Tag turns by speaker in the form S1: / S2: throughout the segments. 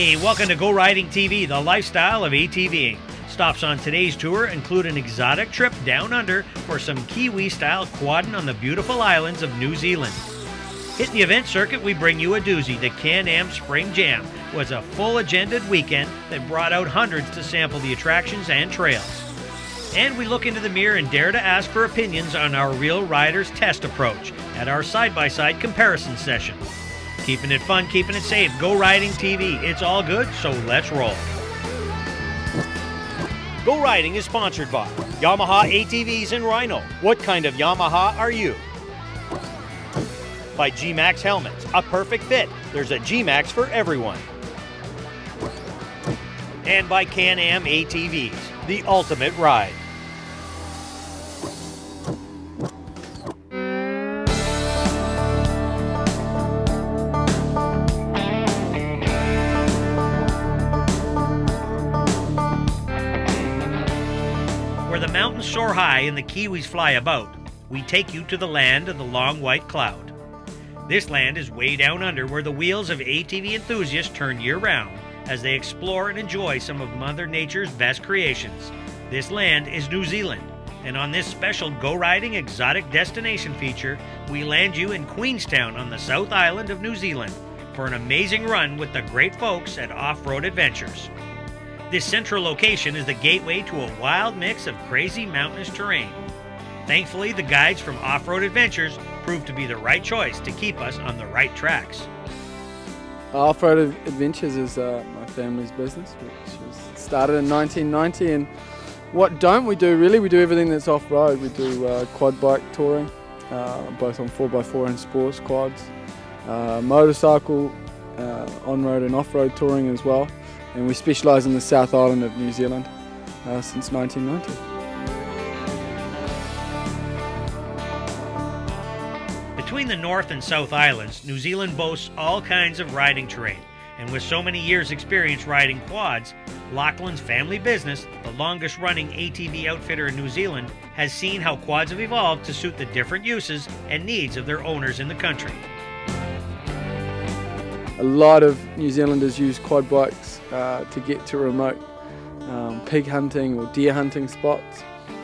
S1: Hey, welcome to Go Riding TV, the lifestyle of ATVing. Stops on today's tour include an exotic trip down under for some Kiwi-style quadding on the beautiful islands of New Zealand. Hitting the event circuit, we bring you a doozy. The Can-Am Spring Jam was a full-agended weekend that brought out hundreds to sample the attractions and trails. And we look into the mirror and dare to ask for opinions on our Real Riders test approach at our side-by-side comparison session. Keeping it fun, keeping it safe. Go Riding TV. It's all good, so let's roll. Go Riding is sponsored by Yamaha ATVs and Rhino. What kind of Yamaha are you? By G-Max Helmets, a perfect fit. There's a G-Max for everyone. And by Can-Am ATVs, the ultimate ride. Where the mountains soar high and the Kiwis fly about, we take you to the land of the long white cloud. This land is way down under where the wheels of ATV enthusiasts turn year-round as they explore and enjoy some of Mother Nature's best creations. This land is New Zealand, and on this special Go Riding exotic destination feature, we land you in Queenstown on the South Island of New Zealand for an amazing run with the great folks at Offroad Adventures. This central location is the gateway to a wild mix of crazy mountainous terrain. Thankfully, the guides from Offroad Adventures proved to be the right choice to keep us on the right tracks.
S2: Offroad Adventures is my family's business, which was started in 1990. And what don't we do really? We do everything that's off-road. We do quad bike touring, both on 4x4 and sports quads, motorcycle, on-road and off-road touring as well. And we specialise in the South Island of New Zealand since 1990.
S1: Between the North and South Islands, New Zealand boasts all kinds of riding terrain, and with so many years' experience riding quads, Lachlan's family business, the longest-running ATV outfitter in New Zealand, has seen how quads have evolved to suit the different uses and needs of their owners in the country.
S2: A lot of New Zealanders use quad bikes to get to remote pig hunting or deer hunting spots,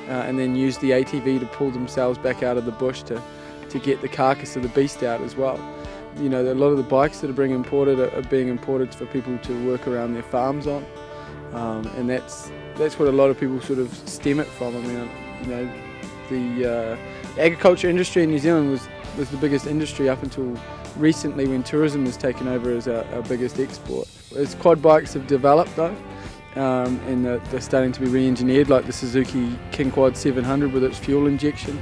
S2: and then use the ATV to pull themselves back out of the bush to get the carcass of the beast out as well. You know, a lot of the bikes that are being imported are being imported for people to work around their farms on, and that's what a lot of people sort of stem it from. I mean, you know, the agriculture industry in New Zealand was the biggest industry up until recently, when tourism has taken over as our biggest export. As quad bikes have developed though, and they're starting to be re-engineered, like the Suzuki King Quad 700 with its fuel injection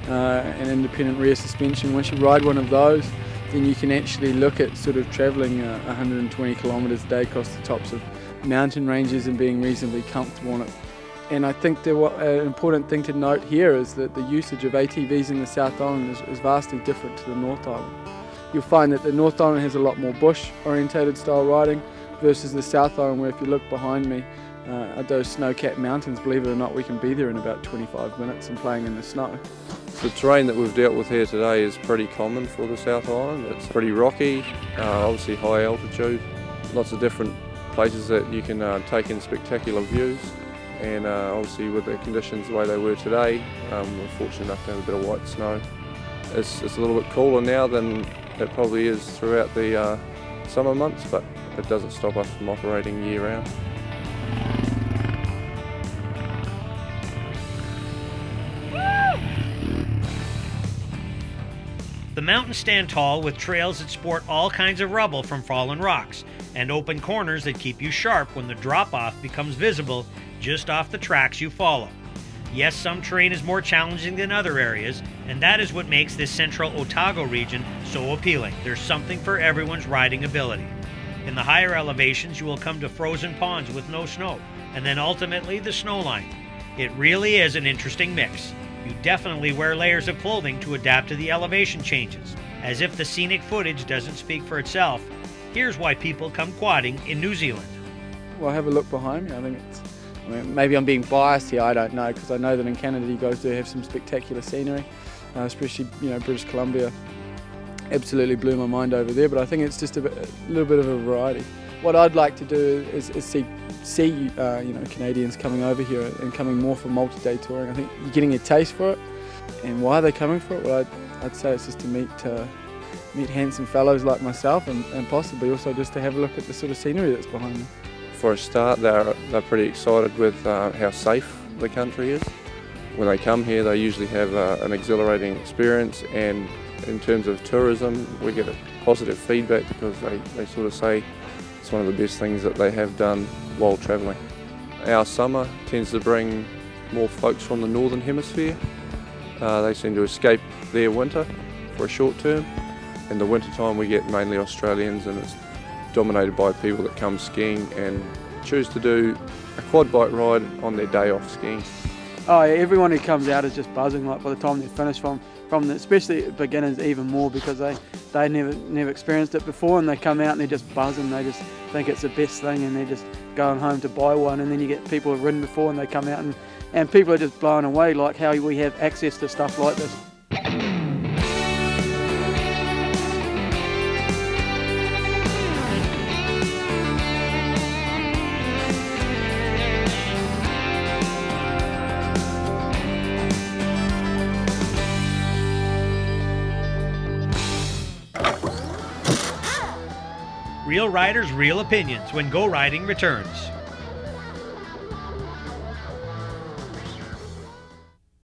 S2: and independent rear suspension. Once you ride one of those, then you can actually look at sort of travelling 120 kilometres a day across the tops of mountain ranges and being reasonably comfortable on it. And I think an important thing to note here is that the usage of ATVs in the South Island is vastly different to the North Island. You'll find that the North Island has a lot more bush-orientated style riding versus the South Island, where if you look behind me at those snow-capped mountains, believe it or not, we can be there in about 25 minutes and playing in the snow.
S3: The terrain that we've dealt with here today is pretty common for the South Island. It's pretty rocky, obviously high altitude, lots of different places that you can take in spectacular views. And obviously with the conditions the way they were today, we're fortunate enough to have a bit of white snow. It's a little bit cooler now than it probably is throughout the summer months, but it doesn't stop us from operating year round.
S1: The mountains stand tall with trails that sport all kinds of rubble from fallen rocks and open corners that keep you sharp when the drop-off becomes visible just off the tracks you follow. Yes, some terrain is more challenging than other areas, and that is what makes this central Otago region so appealing. There's something for everyone's riding ability. In the higher elevations, you will come to frozen ponds with no snow, and then ultimately the snow line. It really is an interesting mix. You definitely wear layers of clothing to adapt to the elevation changes. As if the scenic footage doesn't speak for itself, here's why people come quadding in New Zealand.
S2: Well, have a look behind me. I mean, maybe I'm being biased here, I don't know, because I know that in Canada you guys do have some spectacular scenery, especially, you know, British Columbia absolutely blew my mind over there, but I think it's just a little bit of a variety. What I'd like to do is see you know, Canadians coming over here and coming more for multi-day touring. I think you're getting a taste for it. And why are they coming for it? Well, I'd say it's just to meet handsome fellows like myself, and possibly also just to have a look at the sort of scenery that's behind them.
S3: For a start, they're pretty excited with how safe the country is. When they come here, they usually have an exhilarating experience, and in terms of tourism, we get a positive feedback because they sort of say it's one of the best things that they have done while travelling. Our summer tends to bring more folks from the northern hemisphere. They seem to escape their winter for a short term. In the winter time we get mainly Australians, and it's dominated by people that come skiing and choose to do a quad bike ride on their day off skiing.
S4: Oh yeah, everyone who comes out is just buzzing, like by the time they're finished, especially beginners even more, because they never experienced it before, and they come out and they're just buzzing. They just think it's the best thing, and they're just going home to buy one. And then you get people who've ridden before and they come out and people are just blown away, like how we have access to stuff like this.
S1: Real riders, real opinions when Go Riding returns.